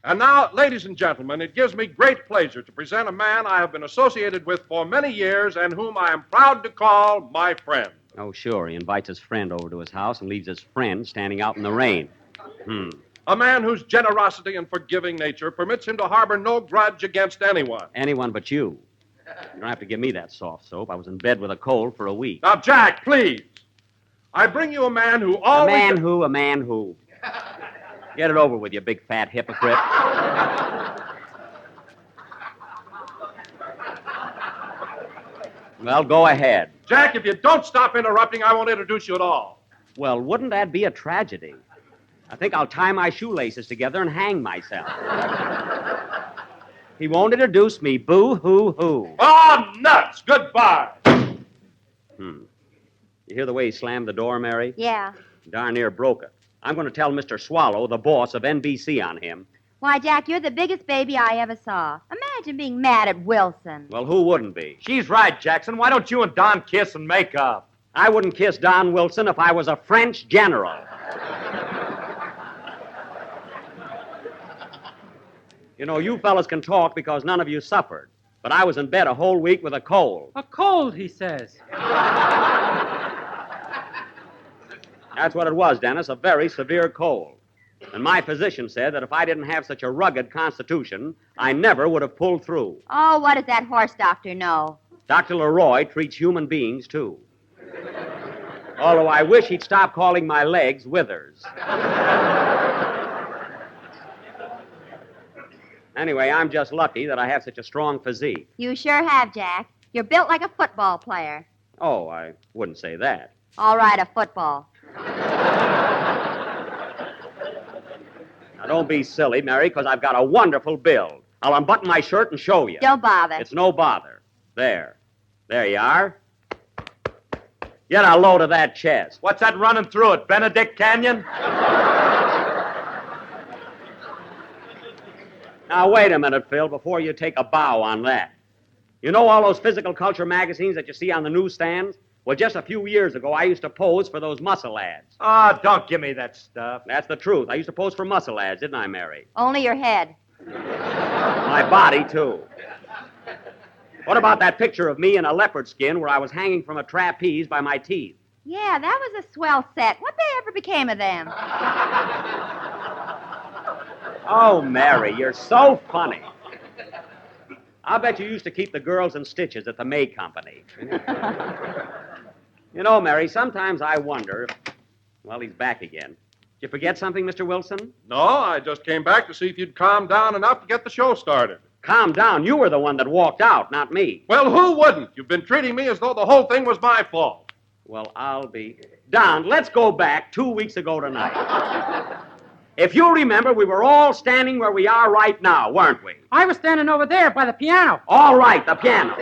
And now, ladies and gentlemen, it gives me great pleasure to present a man I have been associated with for many years and whom I am proud to call my friend. Oh, sure. He invites his friend over to his house and leaves his friend standing out in the rain. A man whose generosity and forgiving nature permits him to harbor no grudge against anyone. Anyone but you. You don't have to give me that soft soap. I was in bed with a cold for a week. Now, Jack, please. I bring you a man who always... A man who. Get it over with, you big fat hypocrite. Well, go ahead. Jack, if you don't stop interrupting, I won't introduce you at all. Well, wouldn't that be a tragedy? I think I'll tie my shoelaces together and hang myself. He won't introduce me. Boo-hoo-hoo. Oh, nuts! Goodbye. You hear the way he slammed the door, Mary? Yeah. Darn near broke it. I'm going to tell Mr. Swallow, the boss of NBC, on him. Why, Jack, you're the biggest baby I ever saw. Imagine being mad at Wilson. Well, who wouldn't be? She's right, Jackson. Why don't you and Don kiss and make up? I wouldn't kiss Don Wilson if I was a French general. You know, you fellas can talk because none of you suffered. But I was in bed a whole week with a cold. A cold, he says. That's what it was, Dennis, a very severe cold. And my physician said that if I didn't have such a rugged constitution, I never would have pulled through. Oh, what does that horse doctor know? Dr. Leroy treats human beings, too. Although I wish he'd stop calling my legs withers. Anyway, I'm just lucky that I have such a strong physique. You sure have, Jack. You're built like a football player. Oh, I wouldn't say that. All right, a football. Now, don't be silly, Mary, because I've got a wonderful build. I'll unbutton my shirt and show you. Don't bother. It's no bother. There. There you are. Get a load of that chest. What's that running through it, Benedict Canyon? Now, wait a minute, Phil, before you take a bow on that. You know all those physical culture magazines that you see on the newsstands? Well, just a few years ago, I used to pose for those muscle ads. Oh, don't give me that stuff. That's the truth. I used to pose for muscle ads, didn't I, Mary? Only your head. My body, too. What about that picture of me in a leopard skin where I was hanging from a trapeze by my teeth? Yeah, that was a swell set. What they ever became of them? Oh, Mary, you're so funny. I'll bet you used to keep the girls in stitches at the May Company. You know, Mary, sometimes I wonder if... Well, he's back again. Did you forget something, Mr. Wilson? No, I just came back to see if you'd calm down enough to get the show started. Calm down. You were the one that walked out, not me. Well, who wouldn't? You've been treating me as though the whole thing was my fault. Well, I'll be... Don, let's go back 2 weeks ago tonight. If you remember, we were all standing where we are right now, weren't we? I was standing over there by the piano. All right, the piano.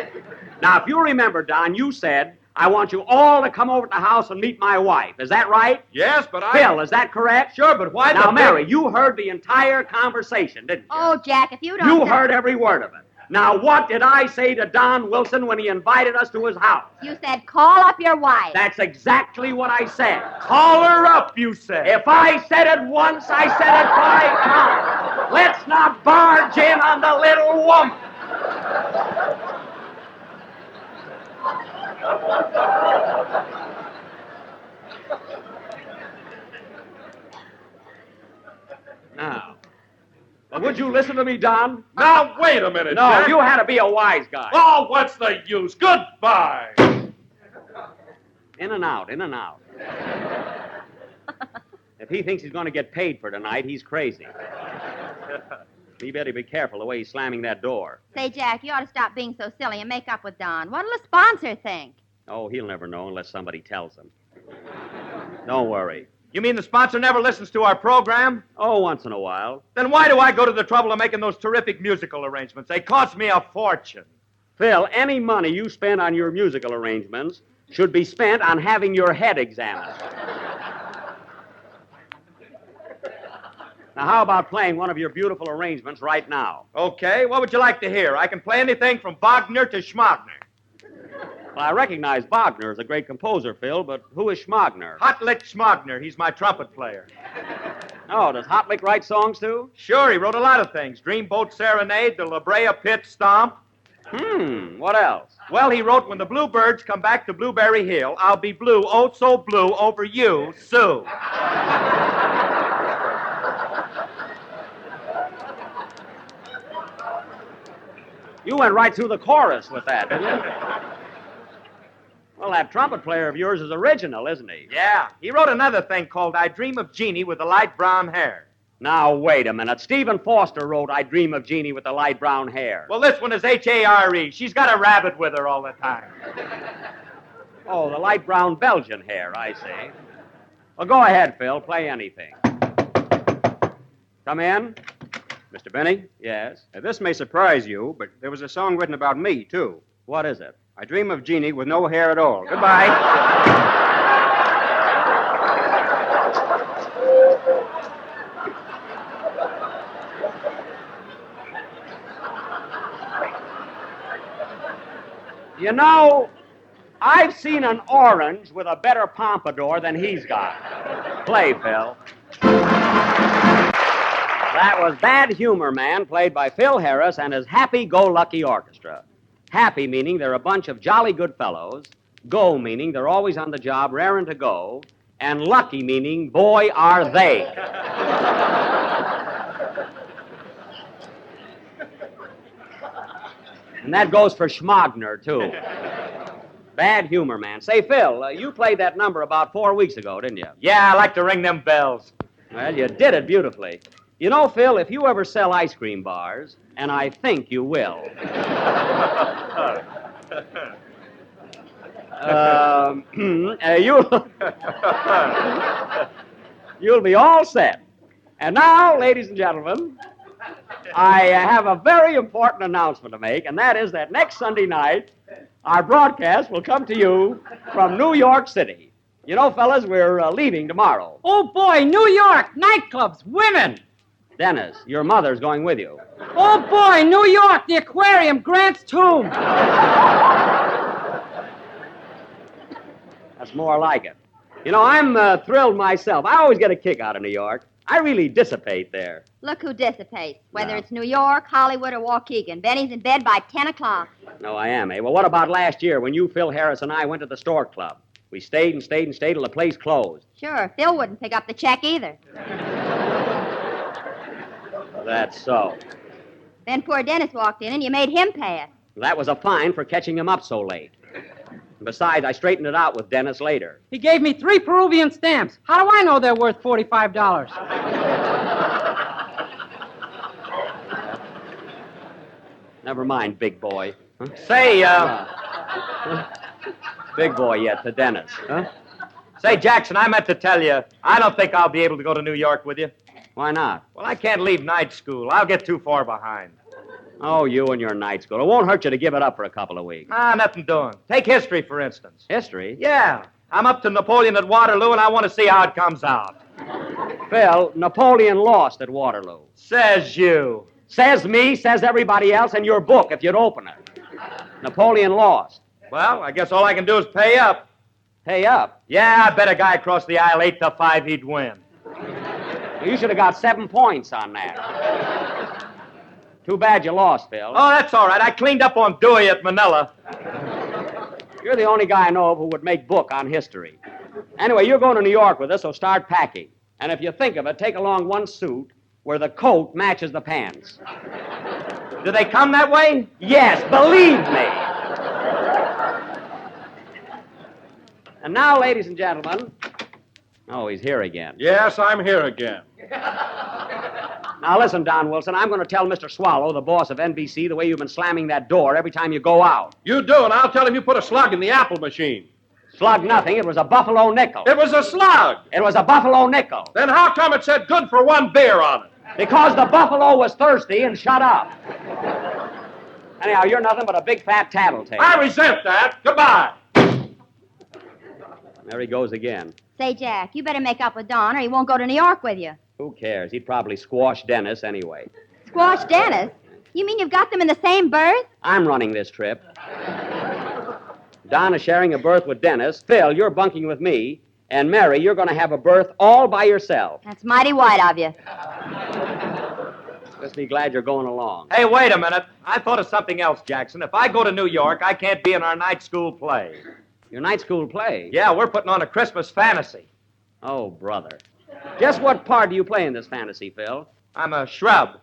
Now, if you remember, Don, you said, I want you all to come over to the house and meet my wife. Is that right? Yes, but I... Phil, is that correct? Sure, but why Now, the... Mary, you heard the entire conversation, didn't you? Oh, Jack, if you don't... You heard every word of it. Now, what did I say to Don Wilson when he invited us to his house? You said call up your wife. That's exactly what I said. Call her up, you said. If I said it once, I said it 5 times. Let's not barge in on the little woman. Now, well, would you listen to me, Don? Now, wait a minute, No, Jack. you had to be a wise guy. Oh, what's the use? Goodbye. In and out, in and out. If he thinks he's going to get paid for tonight, he's crazy. He better be careful the way he's slamming that door. Say, Jack, you ought to stop being so silly and make up with Don. What'll the sponsor think? Oh, he'll never know unless somebody tells him. Don't worry. You mean the sponsor never listens to our program? Oh, once in a while. Then why do I go to the trouble of making those terrific musical arrangements? They cost me a fortune. Phil, any money you spend on your musical arrangements should be spent on having your head examined. Now, how about playing one of your beautiful arrangements right now? Okay, what would you like to hear? I can play anything from Wagner to Schmagner. Well, I recognize Wagner as a great composer, Phil, but who is Schmagner? Hotlick Schmagner. He's my trumpet player. Oh, does Hotlick write songs too? Sure, he wrote a lot of things. Dreamboat Serenade, the La Brea Pit Stomp. What else? Well, he wrote, when the bluebirds come back to Blueberry Hill, I'll be blue, oh so blue, over you, Sue. You went right through the chorus with that, didn't you? Well, that trumpet player of yours is original, isn't he? Yeah, he wrote another thing called I Dream of Jeannie with the light brown hair. Now, wait a minute. Stephen Foster wrote I Dream of Jeannie with the light brown hair. Well, this one is H-A-R-E. She's got a rabbit with her all the time. Oh, the light brown Belgian hair, I see. Well, go ahead, Phil. Play anything. Come in. Mr. Benny? Yes. This may surprise you, but there was a song written about me, too. What is it? I Dream of Jeannie with no hair at all. Goodbye. You know, I've seen an orange with a better pompadour than he's got. Play, Phil. That was Bad Humor Man, played by Phil Harris and his Happy-Go-Lucky Orchestra. Happy meaning they're a bunch of jolly good fellows. Go meaning they're always on the job, raring to go. And lucky meaning, boy, are they. And that goes for Schmagner, too. Bad Humor Man. Say, Phil, you played that number about 4 weeks ago, didn't you? Yeah, I like to ring them bells. Well, you did it beautifully. You know, Phil, if you ever sell ice cream bars, and I think you will, you'll be all set. And now, ladies and gentlemen, I have a very important announcement to make, and that is that next Sunday night, our broadcast will come to you from New York City. You know, fellas, we're leaving tomorrow. Oh, boy, New York, nightclubs, women. Dennis, your mother's going with you. Oh, boy, New York, the aquarium, Grant's tomb. That's more like it. You know, I'm thrilled myself. I always get a kick out of New York. I really dissipate there. Look who dissipates. Whether it's New York, Hollywood, or Waukegan, Benny's in bed by 10 o'clock. No, I am, eh? Well, what about last year when you, Phil Harris, and I went to the Stork Club? We stayed and stayed and stayed till the place closed. Sure, Phil wouldn't pick up the check either. That's so. Then poor Dennis walked in and you made him pay it. That was a fine for catching him up so late. Besides, I straightened it out with Dennis later. He gave me 3 Peruvian stamps. How do I know they're worth $45? Never mind, big boy. Huh? Say, Big boy yet to Dennis, huh? say, Jackson, I meant to tell you, I don't think I'll be able to go to New York with you. Why not? Well, I can't leave night school. I'll get too far behind. Oh, you and your night school. It won't hurt you to give it up for a couple of weeks. Nothing doing. Take history, for instance. History? Yeah, I'm up to Napoleon at Waterloo, and I want to see how it comes out. Phil, Napoleon lost at Waterloo. Says you. Says me, says everybody else in your book if you'd open it. Napoleon lost. Well, I guess all I can do is pay up. Pay up. Yeah, I bet a guy across the aisle 8-5 he'd win. Well, you should have got 7 points on that. Too bad you lost, Phil. Oh, that's all right. I cleaned up on Dewey at Manila. You're the only guy I know of who would make book on history. Anyway, you're going to New York with us, so start packing. And if you think of it, take along one suit where the coat matches the pants. Do they come that way? Yes, believe me. And now, ladies and gentlemen... Oh, he's here again. Yes, I'm here again. Now, listen, Don Wilson, I'm going to tell Mr. Swallow, the boss of NBC, the way you've been slamming that door every time you go out. You do, and I'll tell him you put a slug in the apple machine. Slug nothing. It was a buffalo nickel. It was a slug. It was a buffalo nickel. Then how come it said good for 1 beer on it? Because the buffalo was thirsty and shut up. Anyhow, you're nothing but a big fat tattletale. I resent that. Goodbye. There he goes again. Say, Jack, you better make up with Don or he won't go to New York with you. Who cares? He'd probably squash Dennis anyway. Don is sharing a berth with Dennis. Phil, you're bunking with me. And Mary, you're going to have a berth all by yourself. That's mighty white of you. Just be glad you're going along. Hey, wait a minute. I thought of something else, Jackson. If I go to New York, I can't be in our night school play. Your night school play? Yeah, we're putting on a Christmas fantasy. Oh, brother. Just what part do you play in this fantasy, Phil? I'm a shrub.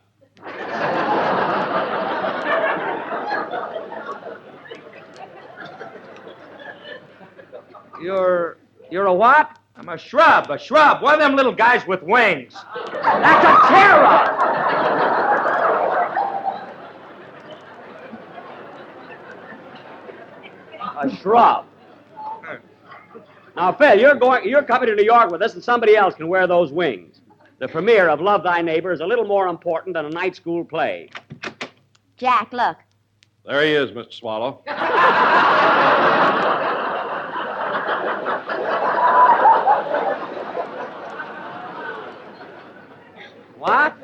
You're a what? I'm a shrub. One of them little guys with wings. That's a terror! A shrub. Now, Phil, you're coming to New York with us, and somebody else can wear those wings. The premiere of Love Thy Neighbor is a little more important than a night school play. Jack, look. There he is, Mr. Swallow. What?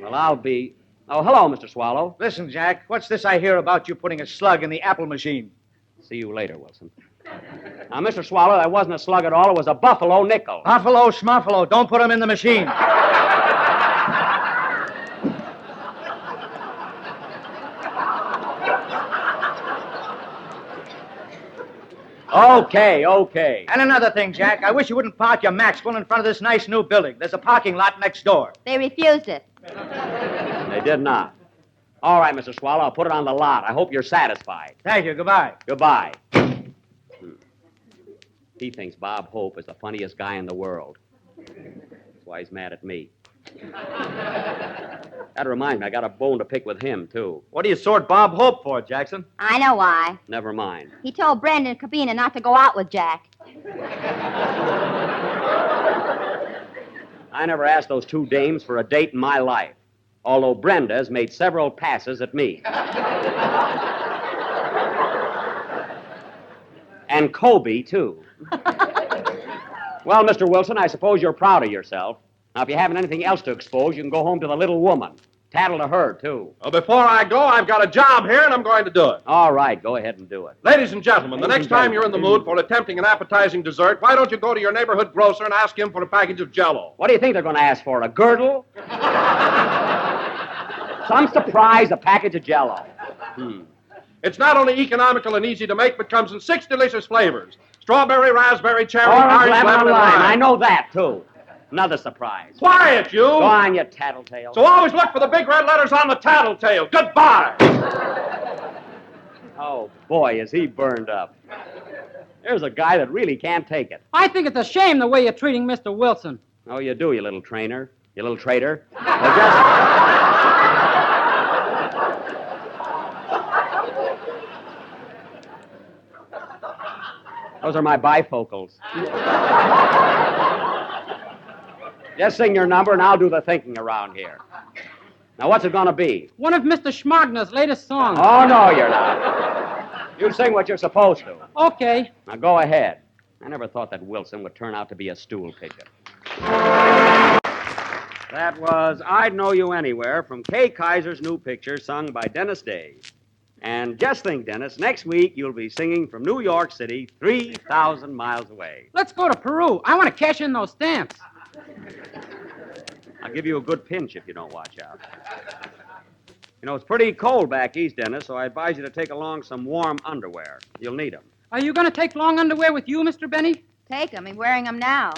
Well, I'll be... Oh, hello, Mr. Swallow. Listen, Jack, what's this I hear about you putting a slug in the apple machine? See you later, Wilson. Now, Mr. Swallow, that wasn't a slug at all. It was a buffalo nickel. Buffalo, schmuffalo, don't put them in the machine. Okay. And another thing, Jack, I wish you wouldn't park your Maxwell in front of this nice new building. There's a parking lot next door. They refused it. They did not. All right, Mr. Swallow, I'll put it on the lot. I hope you're satisfied. Thank you, goodbye. Goodbye. He thinks Bob Hope is the funniest guy in the world. That's why he's mad at me. That reminds me, I got a bone to pick with him, too. What do you sort Bob Hope for, Jackson? I know why. Never mind. He told Brendan Cabina not to go out with Jack. I never asked those two dames for a date in my life, although Brenda has made several passes at me. And Kobe, too. Well, Mr. Wilson, I suppose you're proud of yourself. Now, if you haven't anything else to expose, you can go home to the little woman. Tattle to her, too. Well, before I go, I've got a job here, and I'm going to do it. All right, go ahead and do it. Ladies and gentlemen, the next time you're in the mood for attempting an appetizing dessert, why don't you go to your neighborhood grocer and ask him for a package of Jell-O? What do you think they're going to ask for, a girdle? Some surprise, a package of Jell-O. It's not only economical and easy to make, but comes in 6 delicious flavors. Strawberry, raspberry, cherry, Orange, orange, lemon, and and lime. lime. I know that, too. Another surprise. Quiet, you! Go on, you tattletale. So always look for the big red letters on the tattletale. Goodbye! Oh, boy, is he burned up. There's a guy that really can't take it. I think it's a shame the way you're treating Mr. Wilson. Oh, you do, you little trainer. You little traitor. Well, just... Those are my bifocals. Just sing your number, and I'll do the thinking around here. Now, what's it going to be? One of Mr. Schmagner's latest songs. Oh, no, you're not. You sing what you're supposed to. Okay. Now, go ahead. I never thought that Wilson would turn out to be a stool pigeon. That was I'd Know You Anywhere from Kay Kaiser's new picture, sung by Dennis Day. And just think, Dennis, next week you'll be singing from New York City, 3,000 miles away. Let's go to Peru. I want to cash in those stamps. I'll give you a good pinch if you don't watch out. You know, it's pretty cold back east, Dennis, so I advise you to take along some warm underwear. You'll need them. Are you going to take long underwear with you, Mr. Benny? Take 'em. He's wearing 'em now.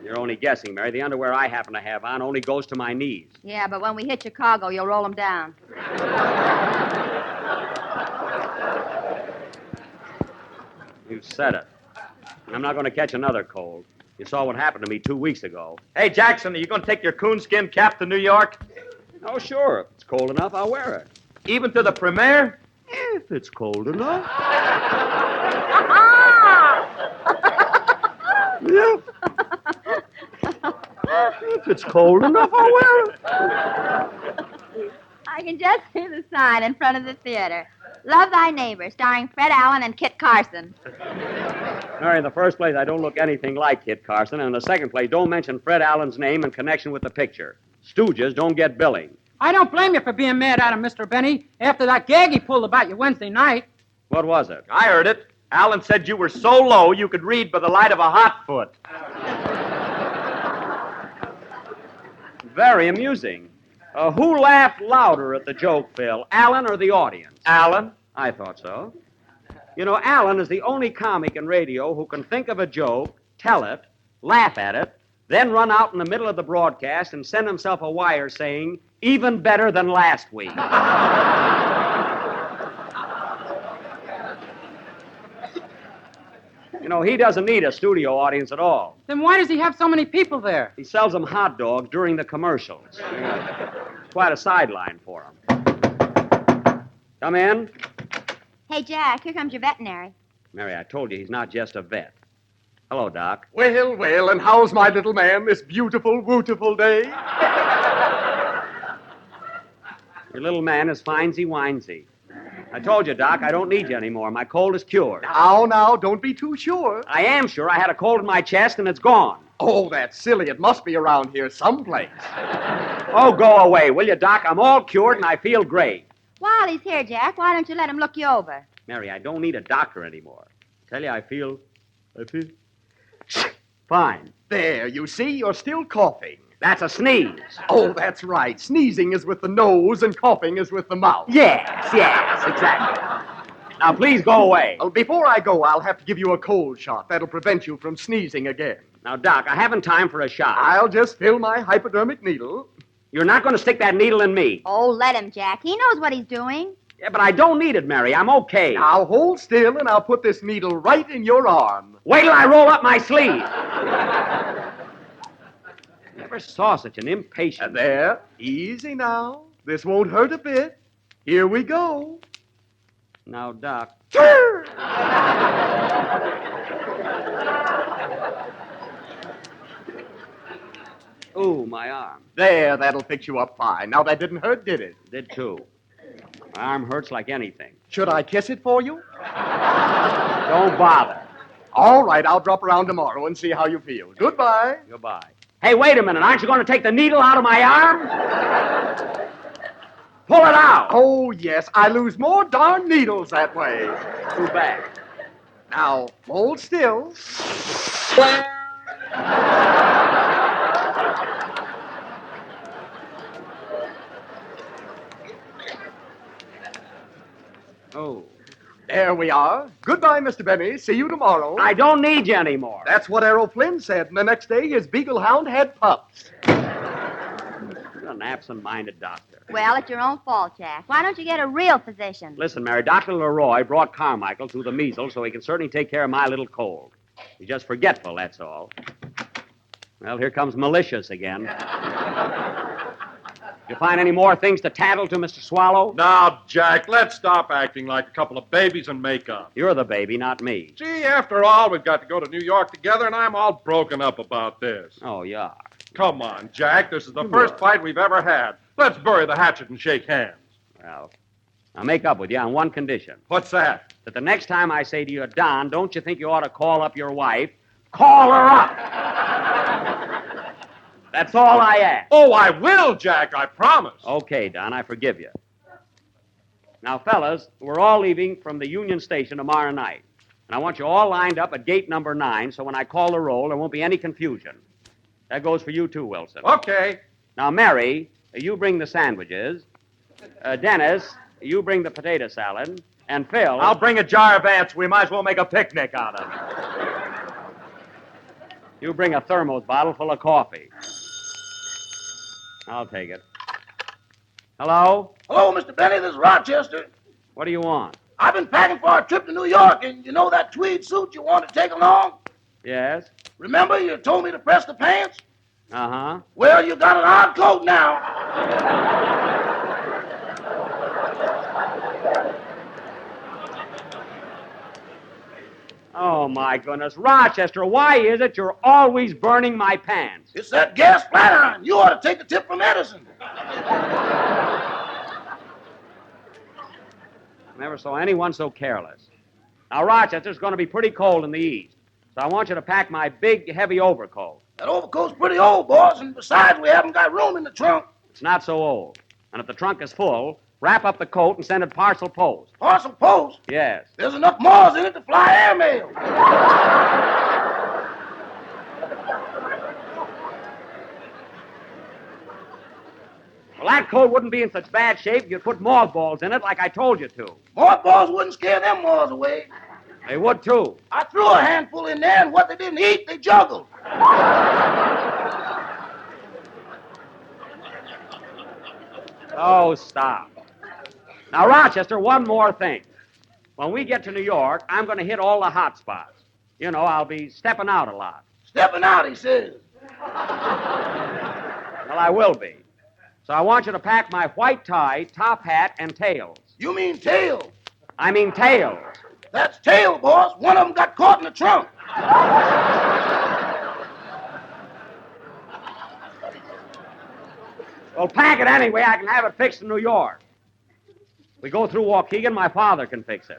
You're only guessing, Mary. The underwear I happen to have on only goes to my knees. Yeah, but when we hit Chicago, you'll roll 'em down. You said it. I'm not going to catch another cold. You saw what happened to me 2 weeks ago. Hey, Jackson, are you going to take your coonskin cap to New York? Oh, sure. If it's cold enough, I'll wear it. Even to the premiere? If it's cold enough. Yeah. If it's cold enough, I'll wear it. I can just see the sign in front of the theater. Love Thy Neighbor, starring Fred Allen and Kit Carson. Mary, in the first place, I don't look anything like Kit Carson. And in the second place, don't mention Fred Allen's name in connection with the picture. Stooges don't get billing. I don't blame you for being mad at him, Mr. Benny, after that gag he pulled about you Wednesday night. What was it? I heard it. Alan said you were so low you could read by the light of a hot foot. Very amusing. Who laughed louder at the joke, Phil? Alan or the audience? Alan? I thought so. You know, Alan is the only comic in radio who can think of a joke, tell it, laugh at it, then run out in the middle of the broadcast and send himself a wire saying, even better than last week. You know, he doesn't need a studio audience at all. Then why does he have so many people there? He sells them hot dogs during the commercials. Quite a sideline for him. Come in. Hey, Jack, here comes your veterinary. Mary, I told you he's not just a vet. Hello, Doc. Well, well, and how's my little man this beautiful, wootiful day? Your little man is finesy-winesy. I told you, Doc, I don't need you anymore. My cold is cured. Now, don't be too sure. I am sure. I had a cold in my chest, and it's gone. Oh, that's silly. It must be around here someplace. Oh, go away, will you, Doc? I'm all cured, and I feel great. While he's here, Jack, why don't you let him look you over? Mary, I don't need a doctor anymore. Tell you, I feel fine. There, you see, you're still coughing. That's a sneeze. Oh, that's right. Sneezing is with the nose and coughing is with the mouth. Yes, exactly. Now, please go away. Well, before I go, I'll have to give you a cold shot. That'll prevent you from sneezing again. Now, Doc, I haven't time for a shot. I'll just fill my hypodermic needle. You're not going to stick that needle in me. Oh, let him, Jack. He knows what he's doing. Yeah, but I don't need it, Mary. I'm okay. Now, hold still, and I'll put this needle right in your arm. Wait till I roll up my sleeve. Never saw such an impatient. There. Easy now. This won't hurt a bit. Here we go. Now, Doc. Ooh, my arm. There, that'll fix you up fine. Now, that didn't hurt, did it? Did too. My arm hurts like anything. Should I kiss it for you? Don't bother. All right, I'll drop around tomorrow and see how you feel. Goodbye. Goodbye. Hey, wait a minute. Aren't you going to take the needle out of my arm? Pull it out. Oh, yes, I lose more darn needles that way. Too bad. Now, hold still. Oh. There we are. Goodbye, Mr. Benny. See you tomorrow. I don't need you anymore. That's what Errol Flynn said, and the next day his beagle hound had pups. You're an absent-minded doctor. Well, it's your own fault, Jack. Why don't you get a real physician? Listen, Mary, Dr. Leroy brought Carmichael through the measles so he can certainly take care of my little cold. He's just forgetful, that's all. Well, here comes Malicious again. You find any more things to tattle to, Mr. Swallow? Now, Jack, let's stop acting like a couple of babies and make up. You're the baby, not me. Gee, after all, we've got to go to New York together, and I'm all broken up about this. Oh, yeah. Come on, Jack. This is the first fight we've ever had. Let's bury the hatchet and shake hands. Well, I'll make up with you on one condition. What's that? That the next time I say to you, Don, don't you think you ought to call up your wife? Call her up! That's all I ask. Oh, I will, Jack, I promise. Okay, Don, I forgive you. Now, fellas, we're all leaving from the Union Station tomorrow night. And I want you all lined up at gate number 9, so when I call the roll, there won't be any confusion. That goes for you, too, Wilson. Okay. Now, Mary, you bring the sandwiches. Dennis, you bring the potato salad. And Phil... I'll bring a jar of ants. We might as well make a picnic out of it. You bring a thermos bottle full of coffee. I'll take it. Hello? Hello, Mr. Benny. This is Rochester. What do you want? I've been packing for a trip to New York, and you know that tweed suit you wanted to take along? Yes? Remember you told me to press the pants? Uh-huh. Well, you got an odd coat now. Oh, my goodness. Rochester, why is it you're always burning my pants? It's that gas flat iron. You ought to take a tip from Edison. Never saw anyone so careless. Now, Rochester's going to be pretty cold in the east, so I want you to pack my big, heavy overcoat. That overcoat's pretty old, boss, and besides, we haven't got room in the trunk. It's not so old. And if the trunk is full, wrap up the coat and send it parcel post. Parcel post. Yes. There's enough Mars in it to fly airmail. Well, that coat wouldn't be in such bad shape if you'd put mothballs in it like I told you to. Mothballs wouldn't scare them Mars away. They would, too. I threw a handful in there, and what they didn't eat, they juggled. Oh, stop. Now, Rochester, one more thing. When we get to New York, I'm going to hit all the hot spots. You know, I'll be stepping out a lot. Stepping out, he says. Well, I will be. So I want you to pack my white tie, top hat, and tails. You mean tail. I mean tails. That's tail, boss. One of them got caught in the trunk. Well, pack it anyway. I can have it fixed in New York. We go through Waukegan, my father can fix it.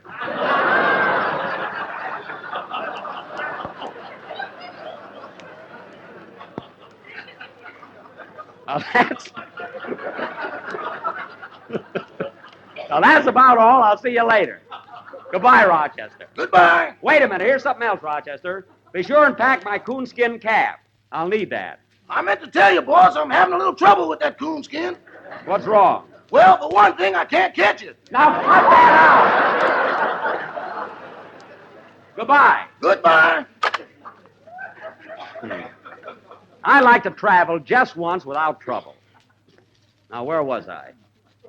Now that's about all. I'll see you later. Goodbye, Rochester. Goodbye. Wait a minute. Here's something else, Rochester. Be sure and pack my coonskin cap. I'll need that. I meant to tell you, boss, I'm having a little trouble with that coonskin. What's wrong? Well, for one thing, I can't catch it. Now cut that out. Goodbye. Goodbye. I like to travel just once without trouble. Now, where was I?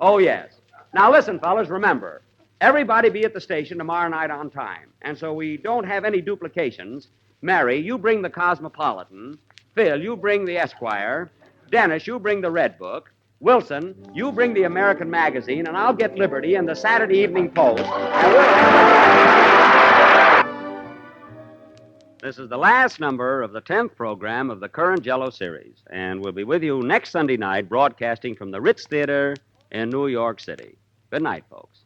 Oh, yes. Now, listen, fellas, remember, everybody be at the station tomorrow night on time. And so we don't have any duplications. Mary, you bring the Cosmopolitan. Phil, you bring the Esquire. Dennis, you bring the Red Book. Wilson, you bring the American Magazine, and I'll get Liberty and the Saturday Evening Post. This is the last number of the 10th program of the current Jello series, and we'll be with you next Sunday night broadcasting from the Ritz Theater in New York City. Good night, folks.